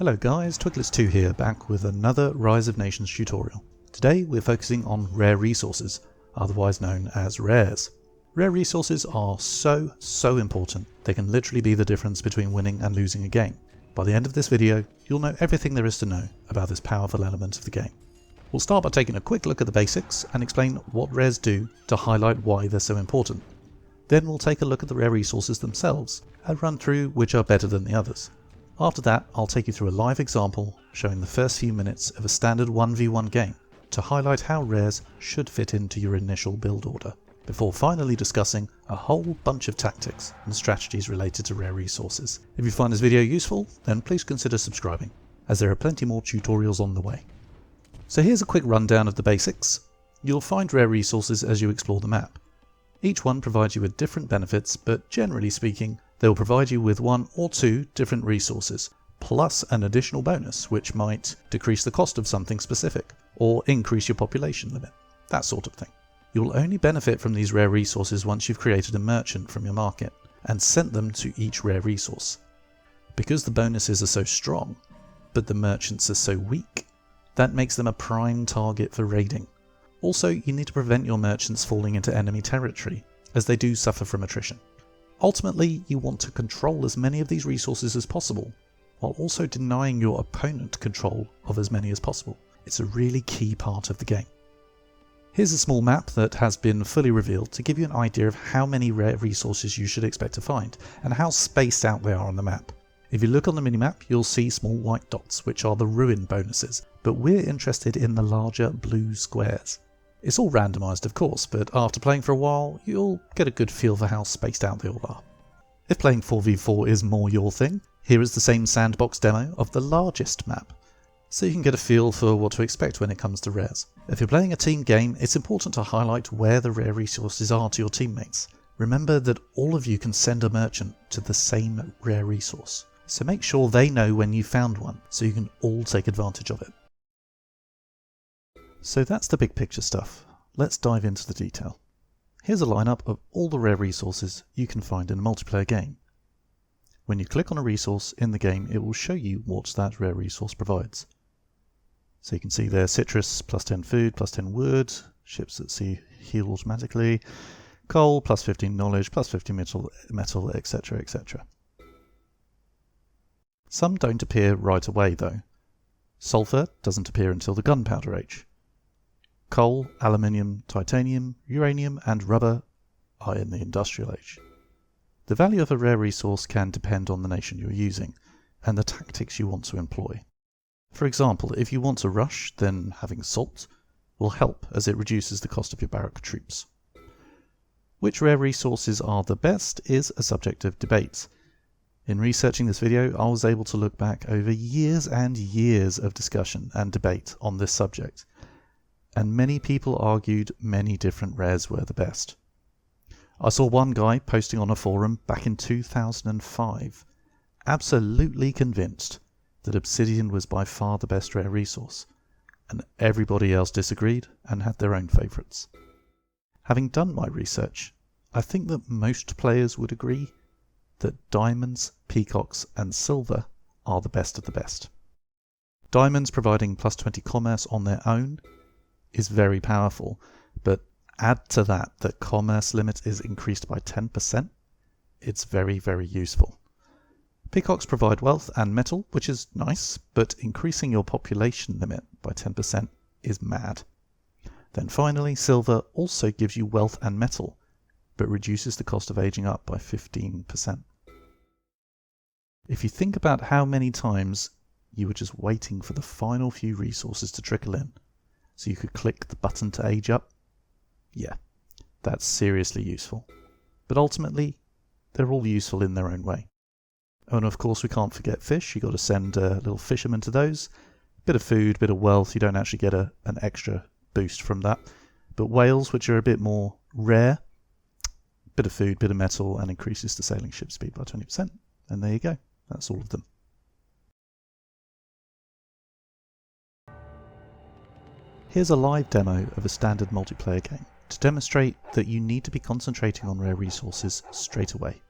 Hello guys, Twiglets2 here, back with another Rise of Nations tutorial. Today we're focusing on rare resources, otherwise known as rares. Rare resources are so important, they can literally be the difference between winning and losing a game. By the end of this video, you'll know everything there is to know about this powerful element of the game. We'll start by taking a quick look at the basics and explain what rares do to highlight why they're so important. Then we'll take a look at the rare resources themselves and run through which are better than the others. After that, I'll take you through a live example showing the first few minutes of a standard 1v1 game to highlight how rares should fit into your initial build order, before finally discussing a whole bunch of tactics and strategies related to rare resources. If you find this video useful, then please consider subscribing, as there are plenty more tutorials on the way. So here's a quick rundown of the basics. You'll find rare resources as you explore the map. Each one provides you with different benefits, but generally speaking, they will provide you with one or two different resources, plus an additional bonus which might decrease the cost of something specific, or increase your population limit, that sort of thing. You'll only benefit from these rare resources once you've created a merchant from your market, and sent them to each rare resource. Because the bonuses are so strong, but the merchants are so weak, that makes them a prime target for raiding. Also, you need to prevent your merchants falling into enemy territory, as they do suffer from attrition. Ultimately, you want to control as many of these resources as possible, while also denying your opponent control of as many as possible. It's a really key part of the game. Here's a small map that has been fully revealed to give you an idea of how many rare resources you should expect to find, and how spaced out they are on the map. If you look on the minimap, you'll see small white dots, which are the ruin bonuses, but we're interested in the larger blue squares. It's all randomised of course, but after playing for a while, you'll get a good feel for how spaced out they all are. If playing 4v4 is more your thing, here is the same sandbox demo of the largest map, so you can get a feel for what to expect when it comes to rares. If you're playing a team game, it's important to highlight where the rare resources are to your teammates. Remember that all of you can send a merchant to the same rare resource, so make sure they know when you found one, so you can all take advantage of it. So that's the big picture stuff. Let's dive into the detail. Here's a lineup of all the rare resources you can find in a multiplayer game. When you click on a resource in the game, it will show you what that rare resource provides. So you can see there citrus, plus 10 food, plus 10 wood, ships at sea heal automatically, coal, plus 15 knowledge, plus 50 metal, etc, etc. Some don't appear right away though. Sulfur doesn't appear until the gunpowder age. Coal, aluminium, titanium, uranium and rubber are in the industrial age. The value of a rare resource can depend on the nation you're using and the tactics you want to employ. For example, if you want to rush, then having salt will help as it reduces the cost of your barrack troops. Which rare resources are the best is a subject of debate. In researching this video, I was able to look back over years and years of discussion and debate on this subject, and many people argued many different rares were the best. I saw one guy posting on a forum back in 2005, absolutely convinced that obsidian was by far the best rare resource, and everybody else disagreed and had their own favourites. Having done my research, I think that most players would agree that diamonds, peacocks and silver are the best of the best. Diamonds providing plus 20 commerce on their own is very powerful, but add to that the commerce limit is increased by 10%, it's very useful. Peacocks provide wealth and metal, which is nice, but increasing your population limit by 10% is mad. Then finally, silver also gives you wealth and metal, but reduces the cost of aging up by 15%. If you think about how many times you were just waiting for the final few resources to trickle in, so you could click the button to age up, yeah, that's seriously useful. But ultimately, they're all useful in their own way. And of course we can't forget fish. You got to send a little fisherman to those. Bit of food, bit of wealth, you don't actually get an extra boost from that. But whales, which are a bit more rare, bit of food, bit of metal, and increases the sailing ship speed by 20%. And there you go, that's all of them. Here's a live demo of a standard multiplayer game to demonstrate that you need to be concentrating on rare resources straight away.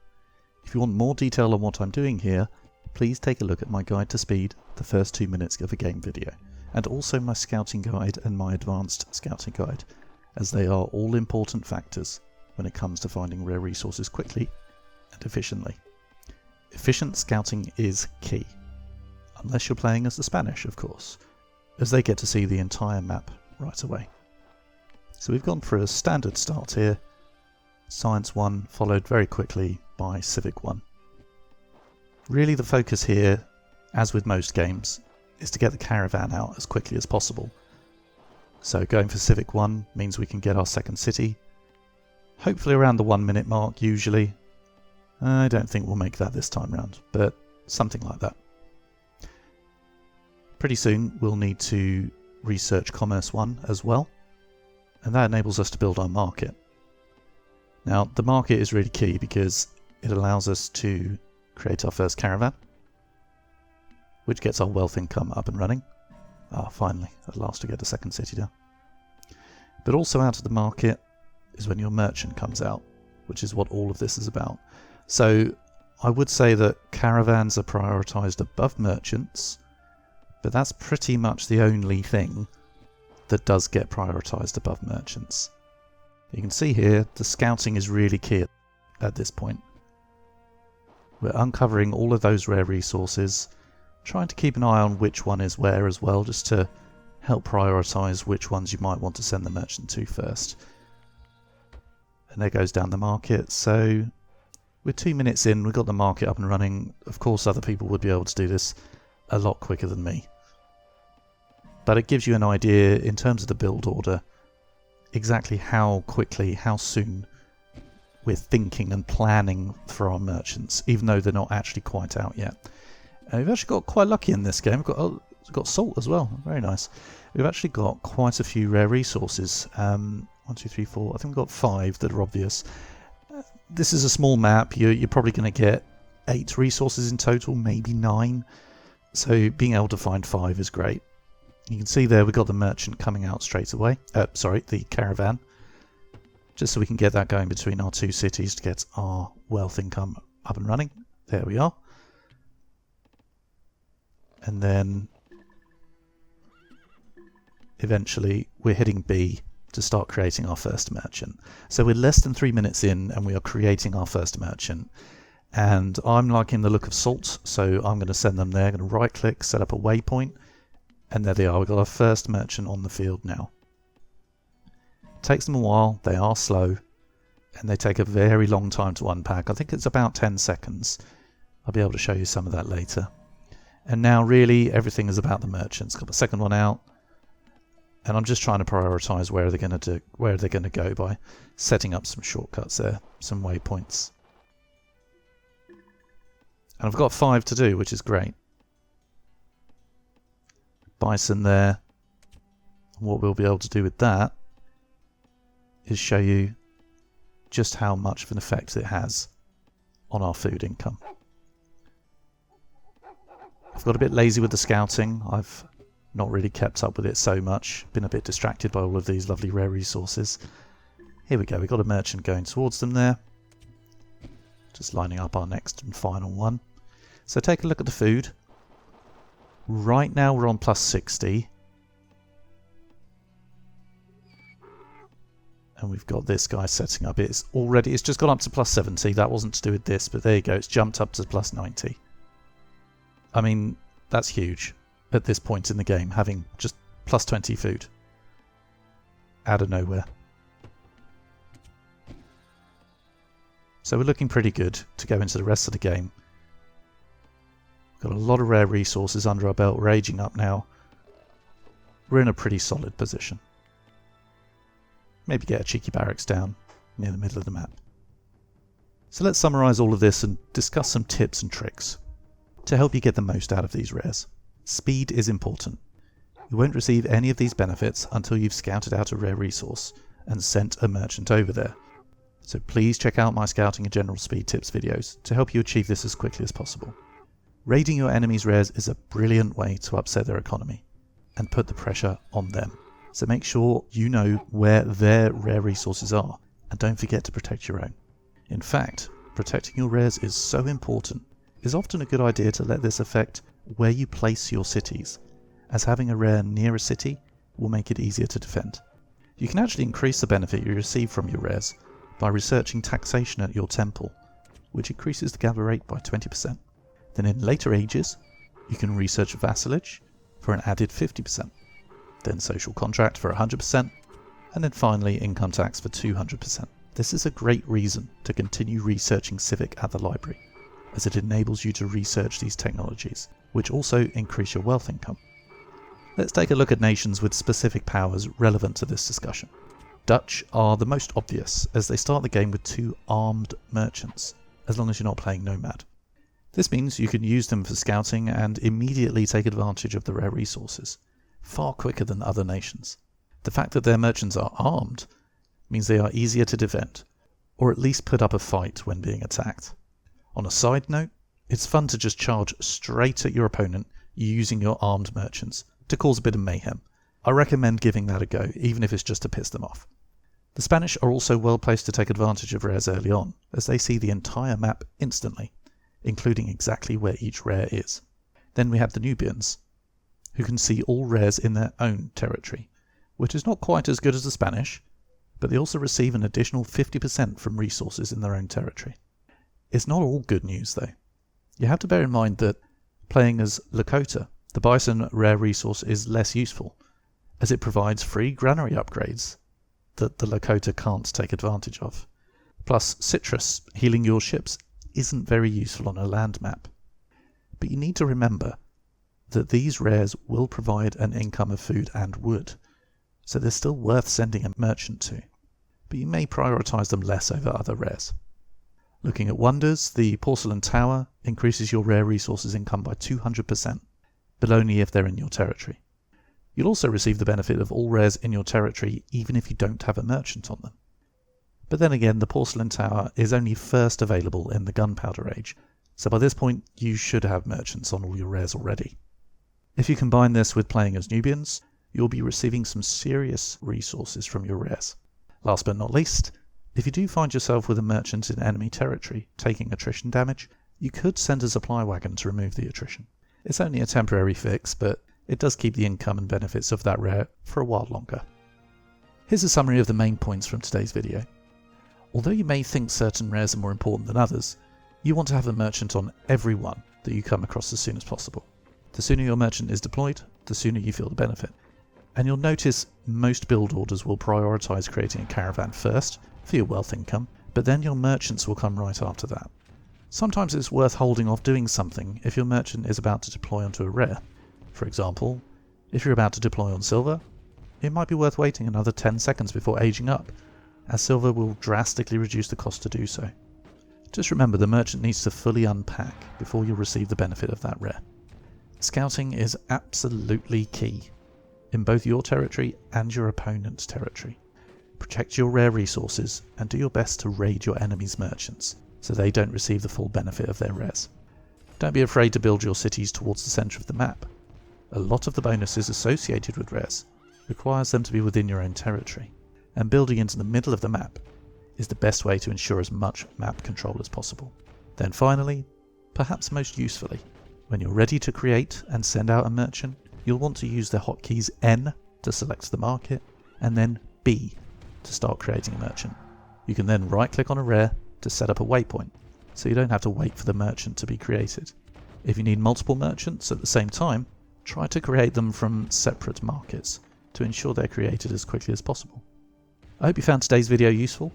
If you want more detail on what I'm doing here, please take a look at my guide to speed, the first 2 minutes of a game video, and also my scouting guide and my advanced scouting guide, as they are all important factors when it comes to finding rare resources quickly and efficiently. Efficient scouting is key, unless you're playing as the Spanish, of course, as they get to see the entire map right away. So we've gone for a standard start here, Science 1 followed very quickly by Civic 1. Really the focus here, as with most games, is to get the caravan out as quickly as possible. So going for Civic 1 means we can get our second city, hopefully around the 1 minute mark usually. I don't think we'll make that this time round, but something like that. Pretty soon we'll need to research Commerce 1 as well, and that enables us to build our market. Now the market is really key because it allows us to create our first caravan, which gets our wealth income up and running. Finally, at last we get a second city down. But also out of the market is when your merchant comes out, which is what all of this is about. So I would say that caravans are prioritized above merchants, but that's pretty much the only thing that does get prioritized above merchants. You can see here the scouting is really key at this point. We're uncovering all of those rare resources, trying to keep an eye on which one is where as well, just to help prioritize which ones you might want to send the merchant to first. And there goes down the market. So we're 2 minutes in, we've got the market up and running. Of course other people would be able to do this a lot quicker than me. But it gives you an idea in terms of the build order, exactly how quickly, how soon we're thinking and planning for our merchants, even though they're not actually quite out yet. We've actually got quite lucky in this game. We've got salt as well, very nice. We've actually got quite a few rare resources. 1, 2, 3, 4, I think we've got 5 that are obvious. This is a small map, you're probably going to get 8 resources in total, maybe 9. So being able to find 5 is great. You can see there we've got the merchant coming out straight away. The caravan. Just so we can get that going between our 2 cities to get our wealth income up and running. There we are. And then eventually we're hitting B to start creating our first merchant. So we're less than 3 minutes in and we are creating our first merchant. And I'm liking the look of salt, so I'm going to send them there. I'm going to right click, set up a waypoint, and there they are. We've got our first merchant on the field now. It takes them a while, they are slow, and they take a very long time to unpack. I think it's about 10 seconds. I'll be able to show you some of that later. And now really everything is about the merchants. Got the second one out, and I'm just trying to prioritize where they're going to go by setting up some shortcuts there, some waypoints. And I've got 5 to do, which is great. Bison there. And what we'll be able to do with that is show you just how much of an effect it has on our food income. I've got a bit lazy with the scouting. I've not really kept up with it so much. Been a bit distracted by all of these lovely rare resources. Here we go. We've got a merchant going towards them there. Just lining up our next and final one. So take a look at the food. Right now we're on plus 60. And we've got this guy setting up. It's just gone up to plus 70. That wasn't to do with this, but there you go. It's jumped up to plus 90. I mean, that's huge at this point in the game, having just plus 20 food out of nowhere. So we're looking pretty good to go into the rest of the game. We've got a lot of rare resources under our belt. We're aging up now. We're in a pretty solid position. Maybe get a cheeky barracks down near the middle of the map. So let's summarize all of this and discuss some tips and tricks to help you get the most out of these rares. Speed is important. You won't receive any of these benefits until you've scouted out a rare resource and sent a merchant over there. So please check out my scouting and general speed tips videos to help you achieve this as quickly as possible. Raiding your enemy's rares is a brilliant way to upset their economy and put the pressure on them. So make sure you know where their rare resources are, and don't forget to protect your own. In fact, protecting your rares is so important, it's often a good idea to let this affect where you place your cities, as having a rare near a city will make it easier to defend. You can actually increase the benefit you receive from your rares by researching taxation at your temple, which increases the gather rate by 20%. Then in later ages, you can research vassalage for an added 50%, then social contract for 100%, and then finally income tax for 200%. This is a great reason to continue researching Civic at the library, as it enables you to research these technologies, which also increase your wealth income. Let's take a look at nations with specific powers relevant to this discussion. Dutch are the most obvious, as they start the game with 2 armed merchants, as long as you're not playing Nomad. This means you can use them for scouting and immediately take advantage of the rare resources, far quicker than other nations. The fact that their merchants are armed means they are easier to defend, or at least put up a fight when being attacked. On a side note, it's fun to just charge straight at your opponent using your armed merchants to cause a bit of mayhem. I recommend giving that a go, even if it's just to piss them off. The Spanish are also well placed to take advantage of rares early on, as they see the entire map instantly, including exactly where each rare is. Then we have the Nubians, who can see all rares in their own territory, which is not quite as good as the Spanish, but they also receive an additional 50% from resources in their own territory. It's not all good news though. You have to bear in mind that playing as Lakota, the bison rare resource is less useful, as it provides free granary upgrades that the Lakota can't take advantage of. Plus, citrus, healing your ships, isn't very useful on a land map. But you need to remember that these rares will provide an income of food and wood, so they're still worth sending a merchant to, but you may prioritise them less over other rares. Looking at wonders, the Porcelain Tower increases your rare resources income by 200%, but only if they're in your territory. You'll also receive the benefit of all rares in your territory even if you don't have a merchant on them. But then again, the Porcelain Tower is only first available in the Gunpowder Age, so by this point you should have merchants on all your rares already. If you combine this with playing as Nubians, you'll be receiving some serious resources from your rares. Last but not least, if you do find yourself with a merchant in enemy territory taking attrition damage, you could send a supply wagon to remove the attrition. It's only a temporary fix, but it does keep the income and benefits of that rare for a while longer. Here's a summary of the main points from today's video. Although you may think certain rares are more important than others, you want to have a merchant on every one that you come across as soon as possible. The sooner your merchant is deployed, the sooner you feel the benefit. And you'll notice most build orders will prioritise creating a caravan first for your wealth income, but then your merchants will come right after that. Sometimes it's worth holding off doing something if your merchant is about to deploy onto a rare. For example, if you're about to deploy on silver, it might be worth waiting another 10 seconds before aging up, as silver will drastically reduce the cost to do so. Just remember, the merchant needs to fully unpack before you'll receive the benefit of that rare. Scouting is absolutely key in both your territory and your opponent's territory. Protect your rare resources and do your best to raid your enemy's merchants so they don't receive the full benefit of their rares. Don't be afraid to build your cities towards the centre of the map. A lot of the bonuses associated with rares requires them to be within your own territory, and building into the middle of the map is the best way to ensure as much map control as possible. Then finally, perhaps most usefully, when you're ready to create and send out a merchant, you'll want to use the hotkeys N to select the market, and then B to start creating a merchant. You can then right click on a rare to set up a waypoint, so you don't have to wait for the merchant to be created. If you need multiple merchants at the same time, try to create them from separate markets to ensure they're created as quickly as possible. I hope you found today's video useful.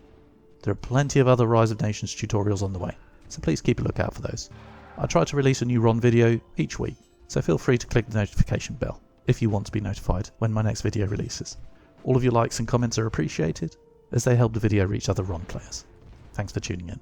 There are plenty of other Rise of Nations tutorials on the way, so please keep a lookout for those. I try to release a new RON video each week, so feel free to click the notification bell if you want to be notified when my next video releases. All of your likes and comments are appreciated, as they help the video reach other RON players. Thanks for tuning in.